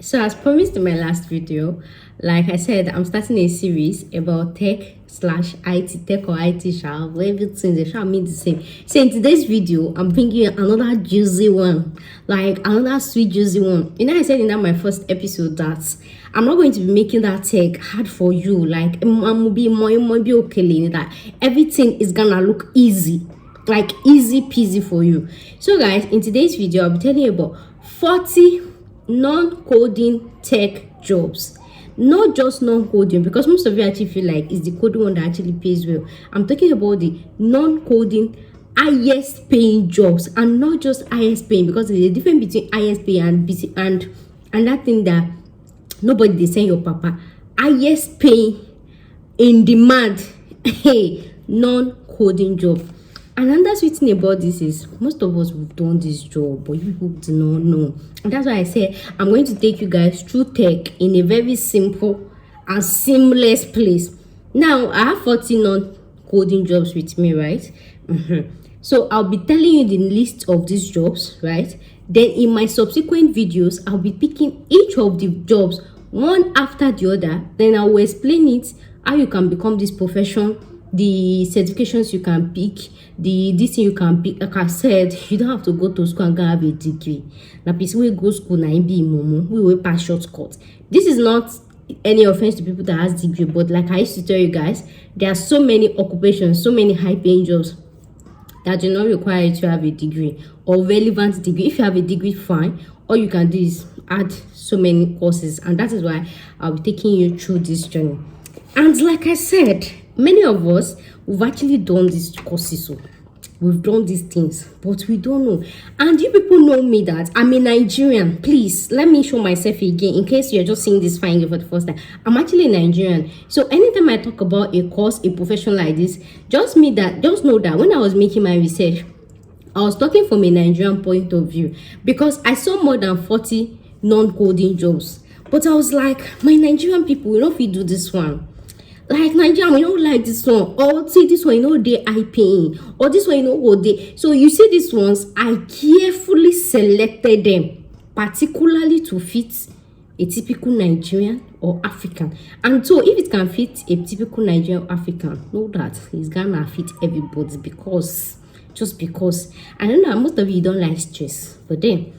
So as promised in my last video, like I said, I'm starting a series about tech/IT, tech or IT shall everything they shall mean the same. So in today's video, I'm bringing another juicy one, like another sweet juicy one. You know, I said in that my first episode that I'm not going to be making that tech hard for you. Like I'm be okay that everything is gonna look easy, like easy peasy for you. So guys, in today's video, I'll be telling you about 40 non-coding tech jobs. Not just non-coding, because most of you actually feel like it's the coding one that actually pays well. I'm talking about the non-coding highest paying jobs, and not just highest paying, because there's a difference between highest paying and that thing that nobody they send your papa. Highest paying in demand hey, non-coding job. And another sweet thing about this is most of us have done this job, but you people do not know. And that's why I say I'm going to take you guys through tech in a very simple and seamless place. Now, I have 40 non-coding jobs with me, right? So I'll be telling you the list of these jobs, right? Then in my subsequent videos, I'll be picking each of the jobs one after the other. Then I will explain it, how you can become this profession, the certifications you can pick, this thing you can pick. Like I said, you don't have to go to school and go have a degree. Now, people will go school now be momo. We will pass shortcut. This is not any offense to people that has degree, but like I used to tell you guys, there are so many occupations, so many high-paying jobs that do not require you to have a degree or relevant degree. If you have a degree, fine. All you can do is add so many courses, and that is why I'll be taking you through this journey. And like I said, many of us, we've actually done these courses, so we've done these things, but we don't know. And you people know me that I'm a Nigerian. Please let me show myself again in case you're just seeing this finding for the first time. I'm actually a Nigerian. So anytime I talk about a course, a profession like this, just know that when I was making my research, I was talking from a Nigerian point of view, because I saw more than 40 non-coding jobs. But I was like, my Nigerian people, we don't fit do this one. Like Nigerian, we don't like this one. Or see this one, they high paying. Or this one, what they. So you see these ones, I carefully selected them, particularly to fit a typical Nigerian or African. And so if it can fit a typical Nigerian or African, know that it's gonna fit everybody, because I don't know, most of you don't like stress. But then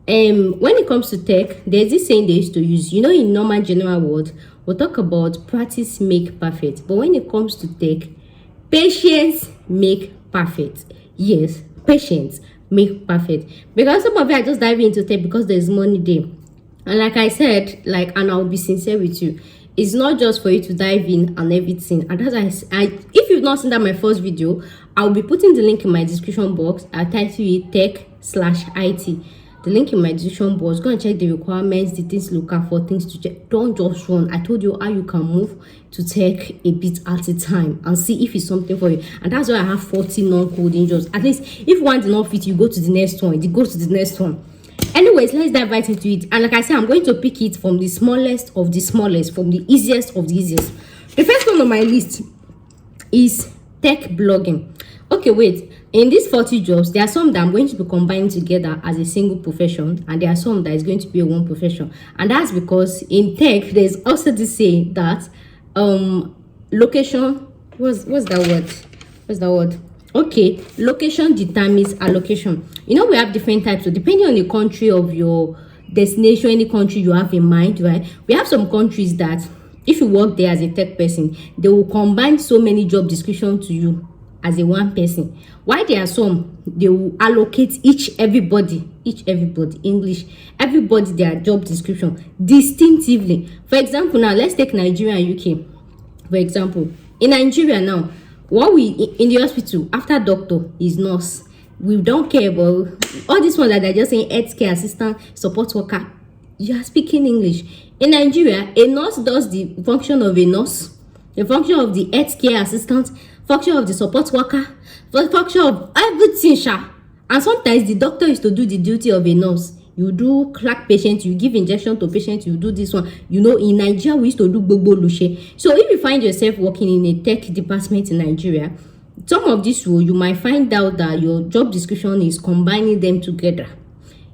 when it comes to tech, there's this saying they used to use, in normal general world, we'll talk about practice make perfect. But when it comes to tech, patience make perfect. Yes, patience make perfect. Because some of you are just diving into tech because there's money there. And like I said, and I'll be sincere with you, it's not just for you to dive in and everything. And that's if you've not seen that my first video, I'll be putting the link in my description box. I'll title it tech/IT. The link in my description box. Go and check the requirements, the things to look out for, things to check. Don't just run. I told you how you can move to tech a bit at a time and see if it's something for you. And that's why I have 40 non-coding jobs. At least if one did not fit, you go to the next one. You go to the next one. Anyways, let's dive right into it. And like I said, I'm going to pick it from the smallest of the smallest, from the easiest of the easiest. The first one on my list is tech blogging. Okay, wait. In these 40 jobs, there are some that I'm going to be combining together as a single profession, and there are some that is going to be a one profession. And that's because in tech, there's also this saying that location, what's that word? Okay, location determines allocation. We have different types. So depending on the country of your destination, any country you have in mind, right? We have some countries that if you work there as a tech person, they will combine so many job descriptions to you as a one person. Why there are some, they will allocate everybody their job description distinctively. For example, now let's take Nigeria and UK. For example, in Nigeria now, in the hospital, after doctor is nurse. We don't care about all these ones that they're just saying healthcare assistant, support worker. You are speaking English. In Nigeria, a nurse does the function of a nurse, the function of the healthcare assistant, function of the support worker, the function of everything, and sometimes the doctor is to do the duty of a nurse. You do crack patients, you give injection to patients, you do this one. In Nigeria, we used to do gbogbo lushe. So if you find yourself working in a tech department in Nigeria, some of this role, you might find out that your job description is combining them together.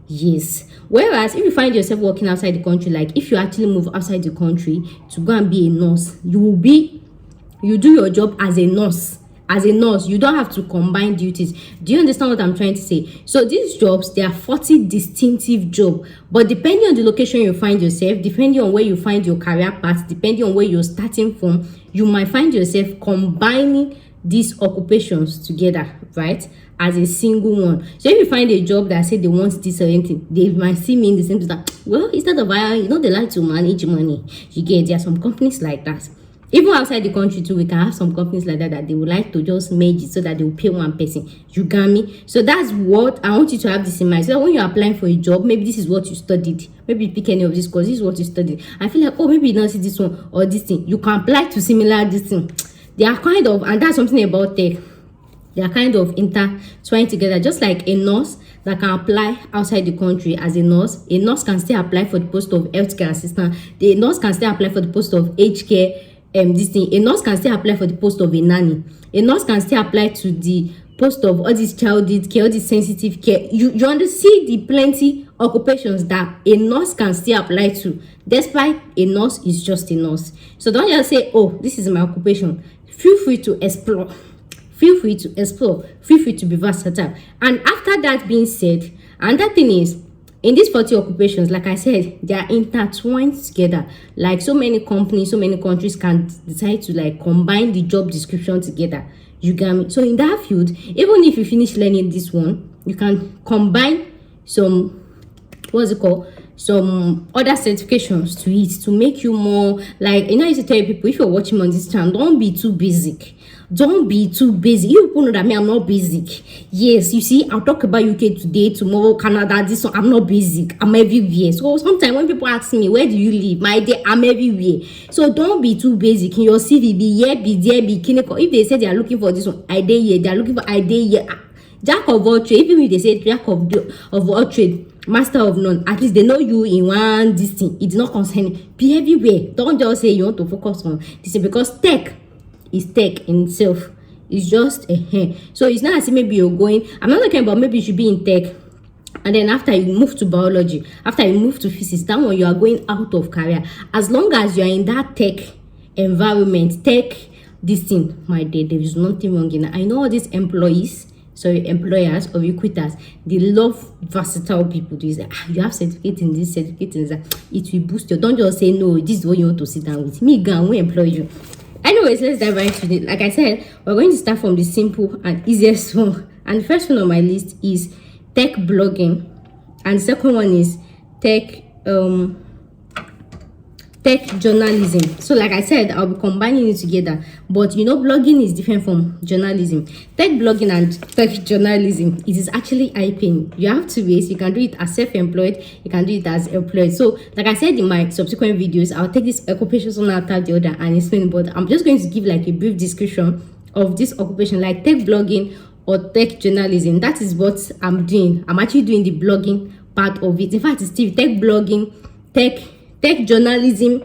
Yes. Whereas if you find yourself working outside the country, like if you actually move outside the country to go and be a nurse, you do your job as a nurse. As a nurse, you don't have to combine duties. Do you understand what I'm trying to say? So these jobs, there are 40 distinctive jobs, but depending on the location you find yourself, depending on where you find your career path, depending on where you're starting from, you might find yourself combining these occupations together, right, as a single one. So if you find a job that say they want this or anything, they might see me in the same thing that, well, instead of they like to manage money. You get, there are some companies like that. Even outside the country too, we can have some companies like that they would like to just merge it so that they will pay one person. You got me? So that's what I want you to have this in mind. So when you're applying for a job, maybe this is what you studied. Maybe you pick any of these courses, this is what you studied. I feel like, oh, maybe you don't see this one or this thing. You can apply to similar this thing. They are kind of, and that's something about tech. They are kind of intertwined together, just like a nurse that can apply outside the country as a nurse can still apply for the post of healthcare assistant. The nurse can still apply for the post of aged care. A nurse can still apply for the post of a nanny. A nurse can still apply to the post of all this child care, all this sensitive care. You understand the plenty occupations that a nurse can still apply to, despite a nurse is just a nurse. So don't just say, oh, this is my occupation. Feel free to explore. Feel free to explore. Feel free to be versatile. And after that being said, another thing is, in these 40 occupations, like I said, they are intertwined together. Like so many companies, so many countries can decide to like combine the job description together. You get me? So in that field, even if you finish learning this one, you can combine some, some other certifications to it to make you more like, I used to tell people, if you're watching on this channel, don't be too basic. Don't be too basic. You people know that me, I'm not basic. Yes, you see, I'll talk about UK today, tomorrow, Canada, this one. I'm not basic. I'm everywhere. So sometimes when people ask me, where do you live? My day, I'm everywhere. So don't be too basic. In your CV, be here, be there, be clinical. If they say they are looking for this one, I day here. They are looking for I day here. Jack of all trade. Even if they say jack of all trade, master of none, at least they know you in one this thing. It's not concerning. Be everywhere. Don't just say you want to focus on this because tech is tech in itself. It's just a hair. So it's not as if maybe you're going, I'm not talking about maybe you should be in tech and then after you move to biology, after you move to physics, that one you are going out of career. As long as you are in that tech environment, tech this thing, my dear, there is nothing wrong in it. I know all these employers or recruiters, they love versatile people. They say, you have certificate in this, certificate in that, it will boost you. Don't just say no, this is what you want to sit down with me, girl, we employ you. Anyways, let's dive right into it. Like I said, we're going to start from the simple and easiest one. And the first one on my list is tech blogging. And the second one is tech journalism. So like I said, I'll be combining it together. But blogging is different from journalism. Tech blogging and tech journalism, it is actually eye-paying. You have two ways. You can do it as self-employed, you can do it as employed. So like I said in my subsequent videos, I'll take this occupation one after the other and explain, but I'm just going to give like a brief description of this occupation, like tech blogging or tech journalism. That is what I'm doing. I'm actually doing the blogging part of it. In fact, it's still tech blogging, tech journalism,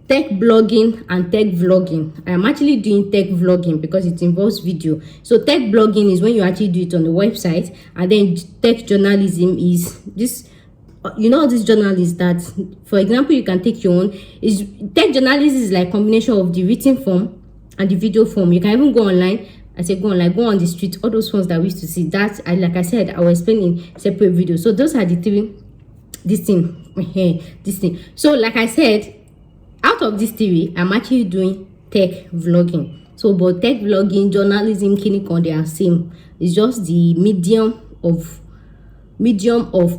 tech blogging, and tech vlogging. I am actually doing tech vlogging because it involves video. So tech blogging is when you actually do it on the website, and then tech journalism is this, this journalists that, for example, you can take your own. Tech journalism is like combination of the written form and the video form. You can even go online. I say go on the street, all those ones that we used to see. That, like I said, I will explain in separate videos. So those are the three. This thing. So like I said, out of this theory, I'm actually doing tech vlogging. So both tech vlogging, journalism, clinical, they are same. It's just the medium of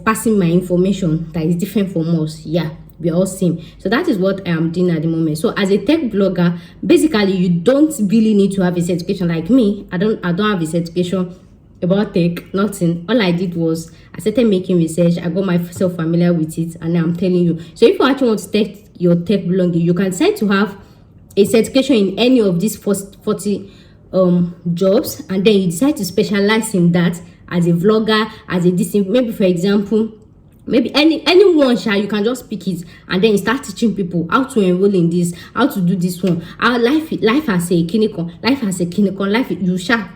passing my information that is different from us. Yeah, we're all same. So that is what I am doing at the moment. So as a tech blogger, basically you don't really need to have a certification like me. I don't have a certification about tech, nothing. All I did was I started making research. I got myself familiar with it, and I'm telling you. So if you actually want to take your tech blogging, you can decide to have a certification in any of these 40 jobs, and then you decide to specialize in that as a vlogger, as a discipline. Maybe for example, maybe anyone you can just pick it, and then you start teaching people how to enroll in this, how to do this one, how life has a clinical, you shall.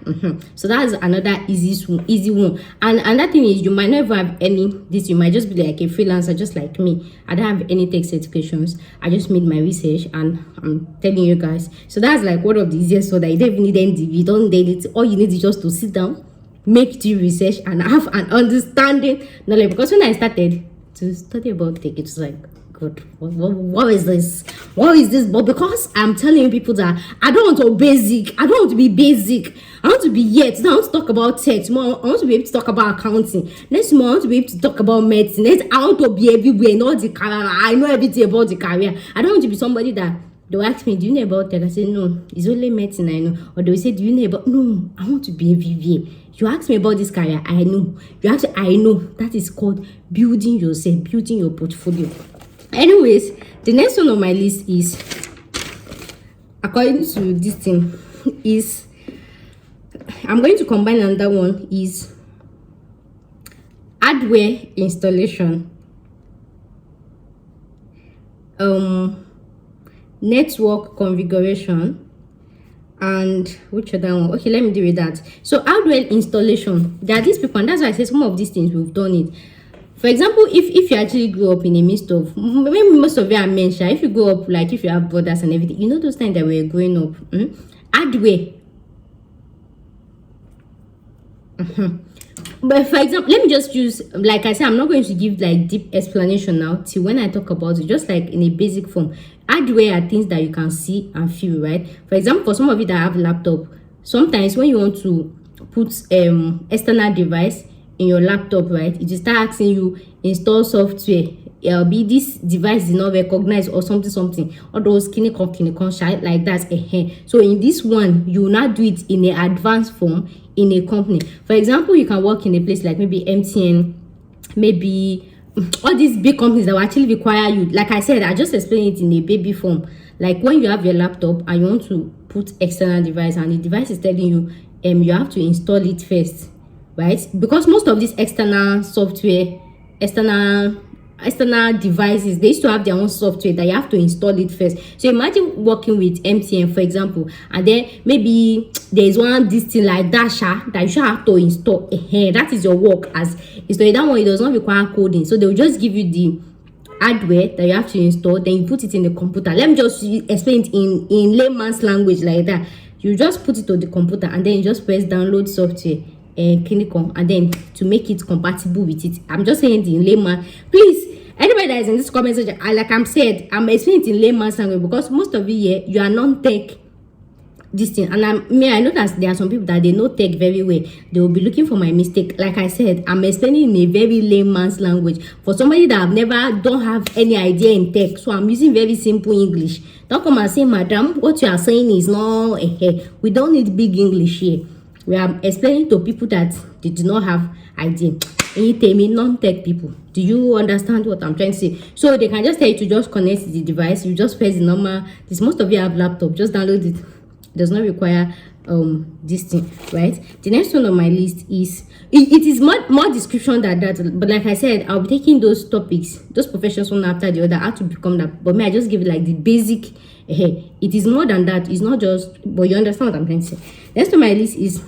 So that's another easy one. And another thing is, you might never have any this, you might just be like a freelancer just like me. I don't have any tech certifications, I just made my research and I'm telling you guys. So that's like one of the easiest, so that you don't even need NDV, you don't need it. All you need is just to sit down, make the research, and have an understanding knowledge. Because when I started to study about tech, it's like, God, what is this? But because I'm telling people that I don't want to be basic. I want to be I want to talk about tech more. I want to be able to talk about accounting. Next more, I want to be able to talk about medicine. Next, I want to be everywhere, not the career. I know everything about the career. I don't want to be somebody that they'll ask me, do you know about tech? I say, no, it's only medicine I know. Or they'll say, do you know about? No, I want to be everywhere. You ask me about this career, I know. You ask me, I know. That is called building yourself, building your portfolio. Anyways, the next one on my list is, according to this thing, is, I'm going to combine another one, is hardware installation, network configuration, and which other one? Okay, let me deal with that. So hardware installation, there are these people, and that's why I say some of these things we've done it. For example, if you actually grew up in a midst of, maybe most of you are mentioned, if you grow up, like if you have brothers and everything, you know those times that we were growing up, hardware. But for example, let me just use, like I said, I'm not going to give like deep explanation now till when I talk about it, just like in a basic form. Hardware are things that you can see and feel, right? For example, for some of you that have laptop, sometimes when you want to put external device in your laptop, right, it will start asking you install software. It'll be this device is not recognized or something, all those clinical like that. So in this one, you will not do it in an advanced form in a company. For example, you can work in a place like maybe MTN, maybe all these big companies that will actually require you. Like I said, I just explained it in a baby form. Like when you have your laptop and you want to put external device, and the device is telling you you have to install it first, right? Because most of these external software, external devices, they used to have their own software that you have to install it first. So imagine working with MTN, for example, and then maybe there's this thing like Dasha that you should have to install. That is your work as installer. That one, it does not require coding, so they will just give you the hardware that you have to install, then you put it in the computer. Let me just explain it in layman's language like that. You just put it on the computer, and then you just press download software and clinical, and then to make it compatible with it. I'm just saying it in layman. Please, anybody that is in this comment section, like I'm said, I'm explaining it in layman's language, because most of you here, you are non-tech this thing, and I know that there are some people that they know tech very well. They will be looking for my mistake. Like I said, I'm explaining in a very layman's language for somebody that don't have any idea in tech. So I'm using very simple English. Don't come and say, madam, what you are saying is no. We don't need big English here. We are explaining to people that they do not have idea. And you tell me non-tech people, do you understand what I'm trying to say? So they can just tell you to just connect the device. You just press the normal. This, most of you have laptop, just download it. It does not require this thing, right? The next one on my list is it is more description than that, but like I said, I'll be taking those topics, those professions one after the other, how to become that. But I just give it like the basic. It is more than that. It's not just, but you understand what I'm trying to say. Next on my list is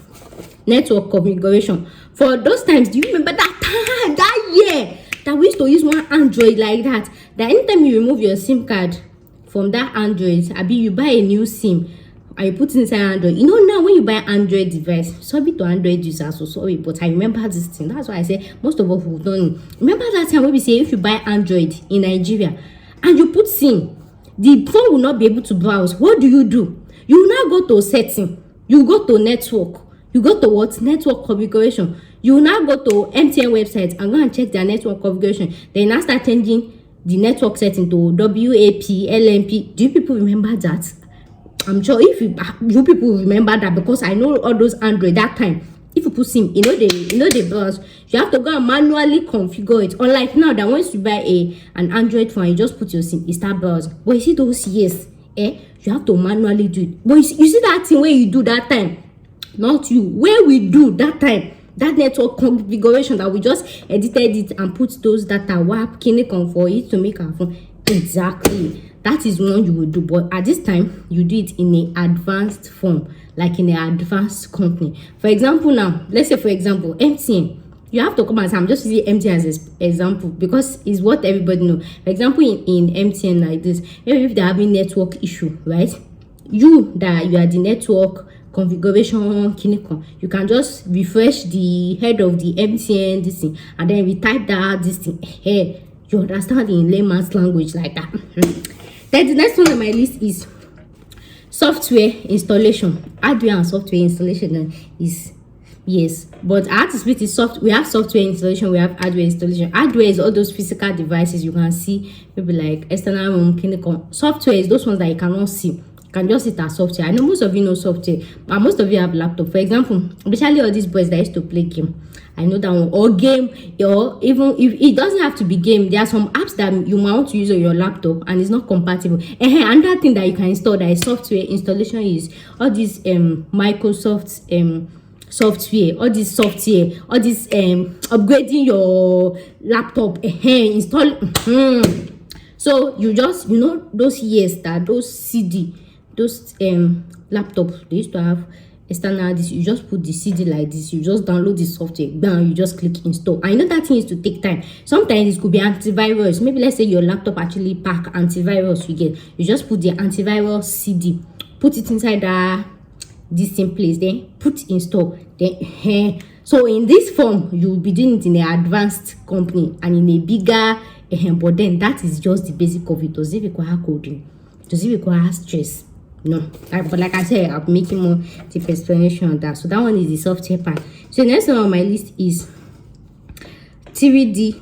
network configuration. For those times, do you remember that year that we used to use one Android like that anytime you remove your SIM card from that Android, you buy a new SIM and you put it inside Android. You know, now when you buy Android device, sorry to Android users, so sorry, but I remember this thing. That's why I say most of us who don't remember that time when we say if you buy Android in Nigeria and you put SIM, the phone will not be able to browse. What do? You will now go to setting, you go to network, you go to what? Network configuration. You will now go to MTN website and go and check their network configuration. Then now start changing the network setting to WAP, LMP. Do you people remember that? I'm sure if you people remember that, because I know all those Android that time. If you put SIM, they browse. You have to go and manually configure it. Unlike now that once you buy an Android phone, you just put your SIM, it start browsing. But you see those years, you have to manually do it. But you see that thing where you do that time, not you. Where we do that time, that network configuration that we just edited it and put those data WAP Kinikon for it to make our phone. Exactly, that is one you will do, but at this time you do it in an advanced form, like in an advanced company. For example, now let's say for example MTN, you have to come and say, I'm just using MTN as an example because it's what everybody know. For example, in MTN like this, maybe if they're having network issue, right, you are the network configuration Kinikon, you can just refresh the head of the MTN this thing, and then we type that this thing here. You understand in layman's language like that. Then the next one on my list is software installation. Hardware and software installation is, yes, but I have to split it. We have software installation, we have hardware installation. Hardware is all those physical devices you can see, maybe like external room, Kinikon. Software is those ones that you cannot see. You can just see it as software. I know most of you know software, but most of you have laptop. For example, especially all these boys that used to play game, I know that one, or game, or even if it doesn't have to be game, there are some apps that you might want to use on your laptop and it's not compatible. Another thing that you can install that is software installation is all these Microsoft software, all this software, all this upgrading your laptop, install. So you just, you know, those years that those CD, those laptop they used to have external this, you just put the CD like this, you just download the software, bam, you just click install. I know that thing is to take time. Sometimes it could be antivirus. Maybe let's say your laptop actually pack antivirus, you just put the antivirus CD, put it inside this same place, then put install, then so in this form you'll be doing it in an advanced company and in a bigger but then that is just the basic of it. Does it require coding? Does it require stress? No. But like I said, I'll be making more deep explanation on that. So that one is the software part. So the next one on my list is 3D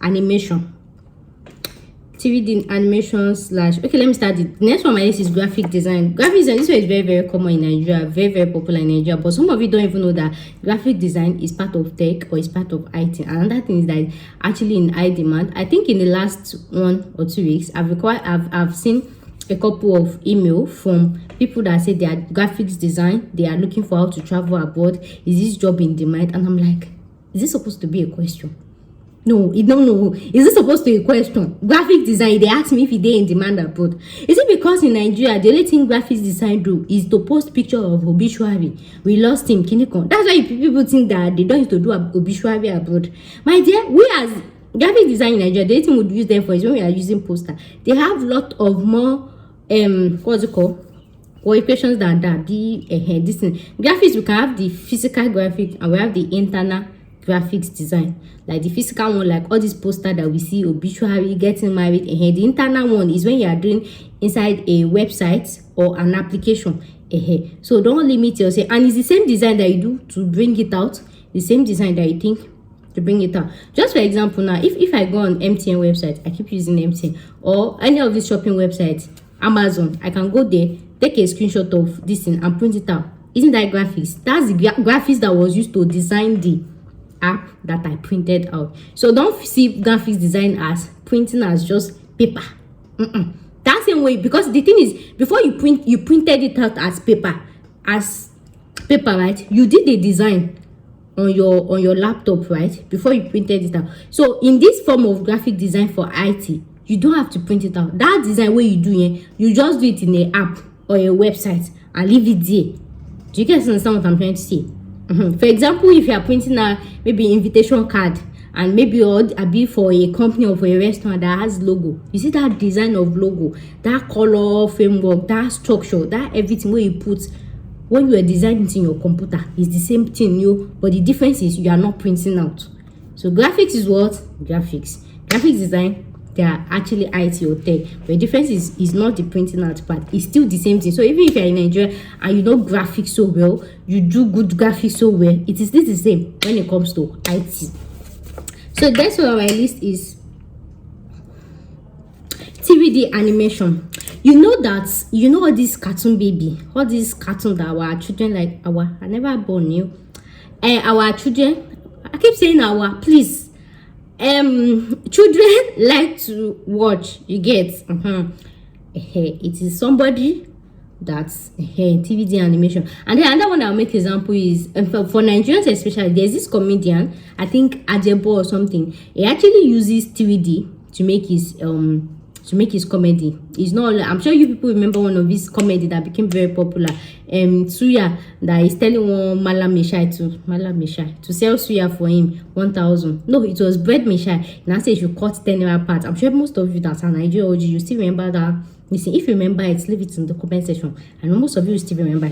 animation. 3D animation slash, okay, let me start it. The next one on my list is graphic design. Graphic design, this one is very, very common in Nigeria, very, very popular in Nigeria, but some of you don't even know that graphic design is part of tech or is part of IT. Another thing is that actually in high demand. I think in the last 1 or 2 weeks, I've seen a couple of email from people that say they are graphics design, they are looking for how to travel abroad, is this job in demand? And I'm like, is this supposed to be a question? No, is this supposed to be a question? Graphic design, they ask me if they in demand abroad. Is it because in Nigeria the only thing graphics design do is to post picture of obituary, we lost him, Kinikon? That's why people think that they don't need to do obituary abroad. My dear, we as graphic design in Nigeria, the only thing we use them for is when we are using poster. They have lot of more what's it called, qualifications than that. This thing graphics, we can have the physical graphic and we have the internal graphics design. Like the physical one, like all this poster that we see, obituary, getting married. The internal one is when you are doing inside a website or an application. So don't limit yourself, and it's the same design that you do to bring it out, the same design that you think to bring it out. Just for example, now if I go on MTN website, I keep using MTN, or any of these shopping websites, Amazon, I can go there, take a screenshot of this thing and print it out. Isn't that graphics? That's the graphics that was used to design the app that I printed out. So don't see graphics design as printing as just paper. That same way, because the thing is, before you printed it out as paper, right? You did the design on your laptop, right? Before you printed it out. So in this form of graphic design for IT, you don't have to print it out. That design where you do it, you just do it in an app or a website and leave it there. Do you guys understand what I'm trying to say? For example, if you are printing a maybe invitation card and maybe a be for a company or for a restaurant that has logo, you see that design of logo, that color framework, that structure, that everything where you put when you are designing it in your computer is the same thing, but the difference is you are not printing out. So graphics is what? Graphics design, they are actually IT or tech, but the difference is not the printing out part, it's still the same thing. So even if you're in Nigeria and you know graphics so well, you do good graphics so well, it is still the same when it comes to IT. So that's what my list is 3D animation. You know all this cartoon baby, all these cartoon that our children like, I never born you, our children, I keep saying please, children like to watch, you get, it is somebody That's here TVD animation. And then another one I'll make example is for Nigerians especially, there's this comedian, I think Ajebo or something. He actually uses TVD to make his comedy. It's not, I'm sure you people remember one of his comedy that became very popular. Suya, that is telling one Malam Meshai to sell Suya for him 1,000. No, it was bread Meshai. Now say you cut 10 naira part. I'm sure most of you that are Nigerian OG, you still remember that. Listen, if you remember it, leave it in the comment section. And most of you still remember.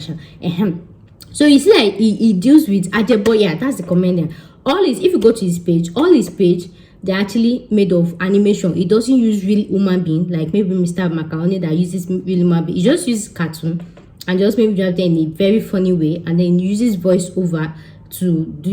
So you see that he deals with Ajebo. Yeah, that's the comedian. If you go to his page, they're actually made of animation. It doesn't use real human being like maybe Mr. Macaroni that uses real human being. It just uses cartoon and just maybe drive them in a very funny way, and then uses voiceover to do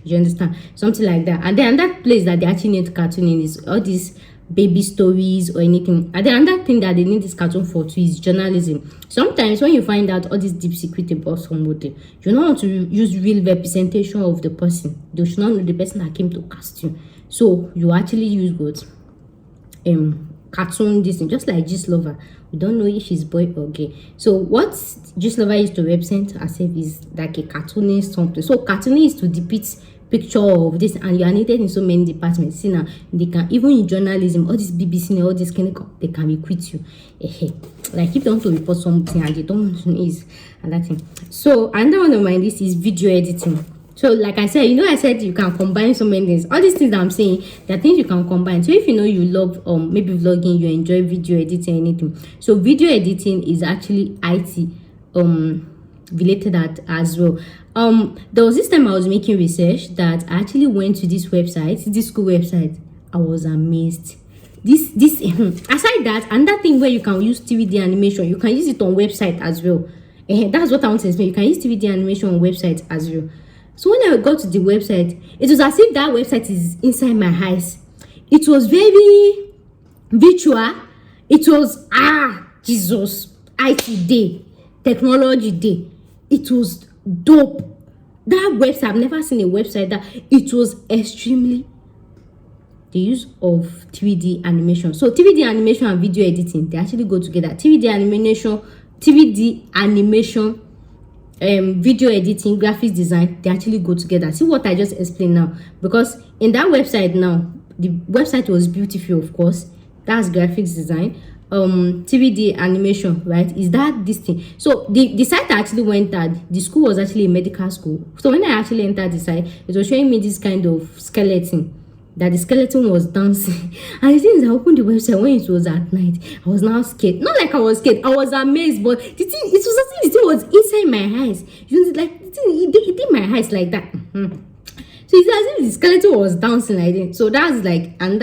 you understand, something like that. And then that place that they actually need cartooning is all these baby stories or anything. And then another thing that they need this cartoon for too is journalism. Sometimes when you find out all this deep secret about somebody, you don't want to use real representation of the person. You should not know the person that came to cast you. So you actually use good cartoon this thing, just like Gist Lover. We don't know if she's boy or gay. So what Gist Lover is to represent herself is like a cartoonist something. So cartoonist is to depict picture of this, and you are needed in so many departments. See now, they can even in journalism, all this BBC and all this clinical, they can recruit you. Like if they want to report something and they don't want to know is another thing. So another one of my list is video editing. So like I said, I said you can combine so many things. All these things that I'm saying, there are things you can combine. So if you love maybe vlogging, you enjoy video editing, anything. So video editing is actually IT related as well. There was this time I was making research that I actually went to this school website. I was amazed. This aside that, another thing where you can use TVD animation, you can use it on website as well. That's what I want to explain. You can use TVD animation on website as well. So when I got to the website, it was as if that website is inside my eyes. It was very virtual. It was Jesus, IT day, technology day. It was dope. That website, I've never seen a website that it was extremely the use of TVD animation. So TVD animation and video editing, they actually go together. TVD animation, video editing, graphics design, they actually go together. See what I just explained now, because in that website now, the website was beautiful, of course. That's graphics design. TVD animation, right, is that this thing. So the site I actually went at, the school was actually a medical school. So when I actually entered the site, it was showing me this kind of skeleton, that the skeleton was dancing. And the thing is, I opened the website when it was at night. I was now scared. Not like I was scared, I was amazed, but the thing, it was as if the thing was inside my eyes. Like the thing, it did my eyes like that. So it's as if the skeleton was dancing like that. So that's like another